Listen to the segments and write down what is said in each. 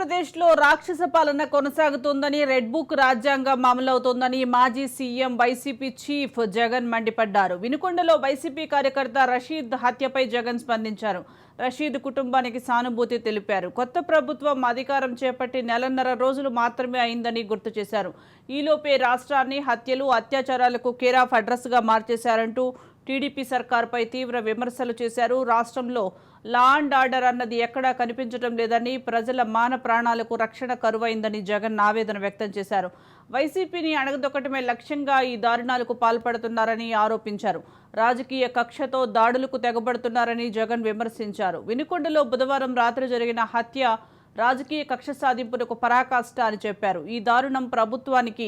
ఆంధ్రప్రదేశ్లో రాక్షస పాలన కొనసాగుతోందని రెడ్ బుక్ రాజ్యాంగం అమలవుతోందని మాజీ సీఎం వైసీపీ చీఫ్ జగన్ మండిపడ్డారు. వినుకొండలో వైసీపీ కార్యకర్త రషీద్ హత్యపై జగన్ స్పందించారు. రషీద్ కుటుంబానికి సానుభూతి తెలిపారు. కొత్త ప్రభుత్వం అధికారం చేపట్టి నెలన్నర రోజులు మాత్రమే అయిందని గుర్తు చేశారు. ఈలోపే రాష్ట్రాన్ని హత్యలు, అత్యాచారాలకు కేర్ ఆఫ్ అడ్రస్గా మార్చేశారంటూ టీడీపీ సర్కార్పై తీవ్ర విమర్శలు చేశారు. రాష్ట్రంలో లా అండ్ ఆర్డర్ అన్నది ఎక్కడా కనిపించడం లేదని, ప్రజల మాన ప్రాణాలకు రక్షణ కరువైందని జగన్ ఆవేదన వ్యక్తం చేశారు. వైసీపీని అణగదొక్కటమే లక్ష్యంగా ఈ దారుణాలకు పాల్పడుతున్నారని ఆరోపించారు. రాజకీయ కక్షతో దాడులకు తెగబడుతున్నారని జగన్ విమర్శించారు. వినుకొండలో బుధవారం రాత్రి జరిగిన హత్య రాజకీయ కక్ష సాధింపునకు పరాకాష్ట అని చెప్పారు. ఈ దారుణం ప్రభుత్వానికి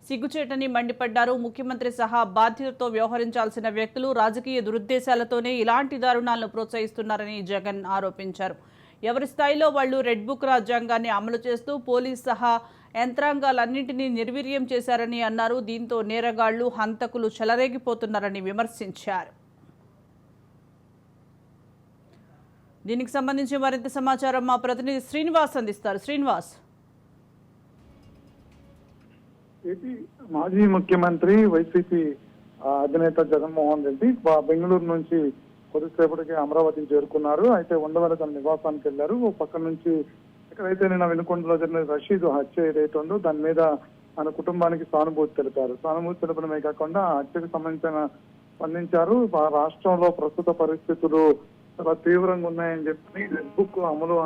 సిగ్గుచేటని మండిపడ్డారు. ముఖ్యమంత్రి సహా బాధ్యతతో వ్యవహరించాల్సిన వ్యక్తులు రాజకీయ దురుద్దేశాలతోనే ఇలాంటి దారుణాలను ప్రోత్సహిస్తున్నారని జగన్ ఆరోపించారు. ఎవరి స్థాయిలో వాళ్లు రెడ్ బుక్ రాజ్యాంగాన్ని అమలు చేస్తూ పోలీస్ సహా యంత్రాంగాలన్నింటినీ నిర్వీర్యం చేశారని అన్నారు. దీంతో నేరగాళ్లు, హంతకులు చెలరేగిపోతున్నారని విమర్శించారు. దీనికి సంబంధించి మరింత సమాచారం మా ప్రతినిధి శ్రీనివాస్ అందిస్తారు. శ్రీనివాస్, ఏపీ మాజీ ముఖ్యమంత్రి వైసీపీ అధినేత జగన్మోహన్ రెడ్డి బెంగళూరు నుంచి కొద్దిసేపటికి అమరావతికి చేరుకున్నారు. అయితే ఉండవల్లి తన నివాసానికి వెళ్లారు. ఓ పక్క నుంచి ఎక్కడైతే నిన్న వినుకొండలో జరిగిన రషీద్ హత్య ఏదైతే ఉందో దాని మీద మన కుటుంబానికి సానుభూతి తెలిపారు. సానుభూతి తెలపడమే కాకుండా ఆ హత్యకు సంబంధించిన స్పందించారు. రాష్ట్రంలో ప్రస్తుత పరిస్థితులు చాలా తీవ్రంగా ఉన్నాయని చెప్పి రెడ్ బుక్ అమలు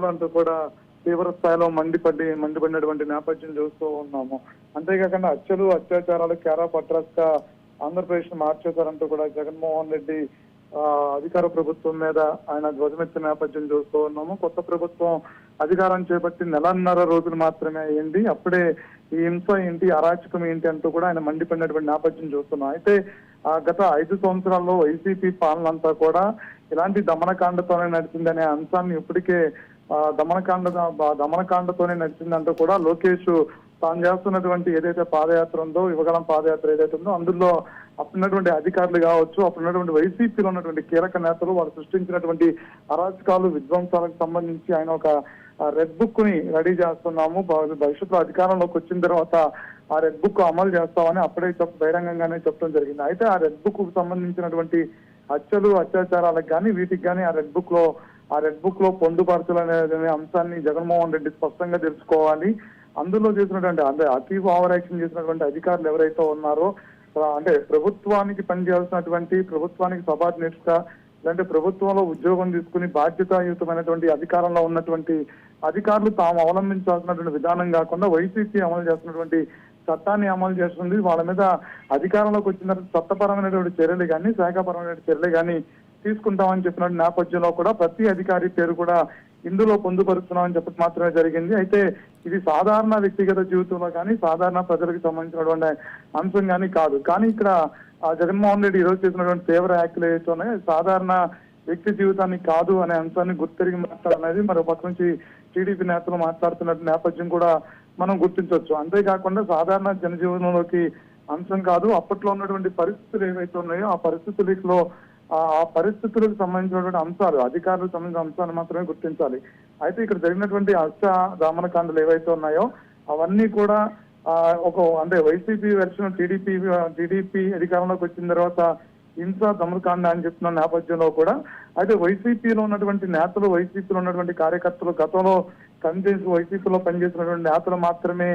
అంటూ కూడా తీవ్ర స్థాయిలో మండిపడినటువంటి నేపథ్యం చూస్తూ ఉన్నాము. అంతేకాకుండా హత్యలు, అత్యాచారాలు కేర్ ఆఫ్ అడ్రస్ గా ఆంధ్రప్రదేశ్ మార్చేశారంటూ కూడా జగన్మోహన్ రెడ్డి అధికార ప్రభుత్వం మీద ఆయన ధ్వజమెత్తిన నేపథ్యం చూస్తూ ఉన్నాము. కొత్త ప్రభుత్వం అధికారం చేపట్టి నెలన్నర రోజులు మాత్రమే అయ్యింది. అప్పుడే ఈ హింస ఏంటి, అరాచకం ఏంటి అంటూ కూడా ఆయన మండిపడినటువంటి నేపథ్యం చూస్తున్నాం. అయితే గత 5 సంవత్సరాల్లో వైసీపీ పాలన అంతా కూడా ఇలాంటి దమనకాండతోనే నడిచిందనే అంశాన్ని ఇప్పటికే దమనకాండతోనే నడిచిందంటూ కూడా లోకేష్ తాను చేస్తున్నటువంటి ఏదైతే పాదయాత్ర ఉందో, యువగళం పాదయాత్ర ఏదైతే ఉందో అందులో అప్పుడున్నటువంటి అధికారులు కావచ్చు, అప్పుడున్నటువంటి వైసీపీలో ఉన్నటువంటి కీలక నేతలు వాళ్ళు సృష్టించినటువంటి అరాచకాలు, విధ్వంసాలకు సంబంధించి ఆయన ఒక రెడ్ బుక్ ని రెడీ చేస్తున్నాము, భవిష్యత్తులో అధికారంలోకి వచ్చిన తర్వాత ఆ రెడ్ బుక్ అమలు చేస్తామని అప్పుడే బహిరంగంగానే చెప్పడం జరిగింది. అయితే ఆ రెడ్ బుక్ కు సంబంధించినటువంటి హత్యలు, అత్యాచారాలకు కానీ వీటికి కానీ ఆ రెడ్ బుక్ లో పొందుపరచాలనే అంశాన్ని జగన్మోహన్ రెడ్డి స్పష్టంగా తెలుసుకోవాలి. అందులో చేసినటువంటి అతి ఓవర్ యాక్షన్ చేసినటువంటి అధికారులు ఎవరైతే ఉన్నారో, అంటే ప్రభుత్వానికి పనిచేయాల్సినటువంటి, ప్రభుత్వానికి సబార్డినేట్స్ గా లేదంటే ప్రభుత్వంలో ఉద్యోగం తీసుకుని బాధ్యతాయుతమైనటువంటి అధికారంలో ఉన్నటువంటి అధికారులు తాము అవలంబించాల్సినటువంటి విధానం కాకుండా వైసీపీ అమలు చేస్తున్నటువంటి చట్టాన్ని అమలు చేస్తుంది. వాళ్ళ మీద అధికారంలోకి వచ్చిన చట్టపరమైనటువంటి చర్యలు కానీ, శాఖపరమైన చర్యలు కానీ తీసుకుంటామని చెప్పిన నేపథ్యంలో కూడా ప్రతి అధికారి పేరు కూడా ఇందులో పొందుపరుస్తున్నామని చెప్పి మాత్రమే జరిగింది. అయితే ఇది సాధారణ వ్యక్తిగత జీవితంలో కానీ, సాధారణ ప్రజలకు సంబంధించినటువంటి అంశం కానీ కాదు. కానీ ఇక్కడ జగన్మోహన్ రెడ్డి ఈరోజు చేసినటువంటి తీవ్ర వ్యాఖ్యలు ఏవైతే ఉన్నాయో సాధారణ వ్యక్తి జీవితాన్ని కాదు అనే అంశాన్ని గుర్తిరిగి మాట్లాడనేది మరో పక్క నుంచి టీడీపీ నేతలు మాట్లాడుతున్న నేపథ్యం కూడా మనం గుర్తించవచ్చు. అంతేకాకుండా సాధారణ జనజీవనంలోకి అంశం కాదు, అప్పట్లో ఉన్నటువంటి పరిస్థితులు ఏవైతే ఉన్నాయో ఆ పరిస్థితులకు సంబంధించినటువంటి అంశాలు, అధికారులకు సంబంధించిన అంశాలు మాత్రమే గుర్తించాలి. అయితే ఇక్కడ జరిగినటువంటి హత్య, దమనకాండలు ఏవైతే ఉన్నాయో అవన్నీ కూడా అంటే వైసీపీ వెర్షన్ టీడీపీ అధికారంలోకి వచ్చిన తర్వాత హింస, దమనకాండ అని చెప్తున్న నేపథ్యంలో కూడా అయితే వైసీపీలో ఉన్నటువంటి నేతలు, వైసీపీలో ఉన్నటువంటి కార్యకర్తలు, గతంలో వైసీపీలో పనిచేసినటువంటి నేతలు మాత్రమే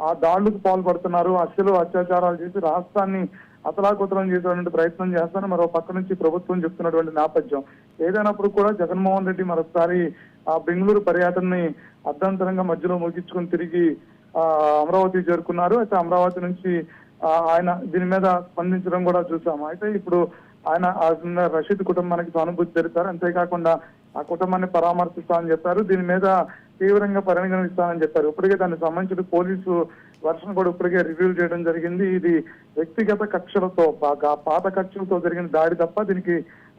ఆ దాడులకు పాల్పడుతున్నారు. హత్యలు, అత్యాచారాలు చేసి రాష్ట్రాన్ని అతలాకుతలం చేసేటువంటి ప్రయత్నం చేస్తాను మరో పక్క నుంచి ప్రభుత్వం చెప్తున్నటువంటి నేపథ్యం ఏదైనప్పుడు కూడా జగన్మోహన్ రెడ్డి మరొకసారి ఆ బెంగళూరు పర్యటనని అర్ధాంతరంగా మధ్యలో ముగించుకుని తిరిగి అమరావతి చేరుకున్నారు. అయితే అమరావతి నుంచి ఆయన దీని మీద స్పందించడం కూడా చూసాము. అయితే ఇప్పుడు ఆయన రషీద్ కుటుంబానికి సానుభూతి తెలిపారు. అంతేకాకుండా ఆ కుటుంబాన్ని పరామర్శిస్తామని చెప్పారు. దీని మీద తీవ్రంగా పరిగణిస్తామని చెప్పారు. ఇప్పటికే దానికి సంబంధించిన పోలీసు వర్షన్ కూడా ఇప్పటికే రివ్యూ చేయడం జరిగింది. ఇది వ్యక్తిగత కక్షలతో, పాత కక్షలతో జరిగిన దాడి తప్ప దీనికి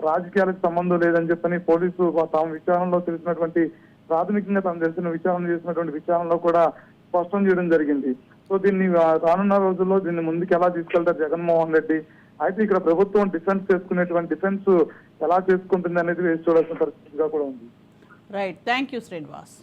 రాజకీయాలకు సంబంధం లేదని చెప్పని పోలీసు తాము విచారణలో తెలిసినటువంటి, ప్రాథమికంగా తాము చేసినటువంటి విచారణలో కూడా స్పష్టం చేయడం జరిగింది. సో దీన్ని రానున్న రోజుల్లో దీన్ని ముందుకు ఎలా తీసుకెళ్తారు జగన్మోహన్ రెడ్డి, అయితే ఇక్కడ ప్రభుత్వం డిఫెన్స్ ఎలా చేసుకుంటుంది అనేది వేసి చూడాల్సిన పరిస్థితిగా కూడా ఉంది. Right, thank you Srinivas.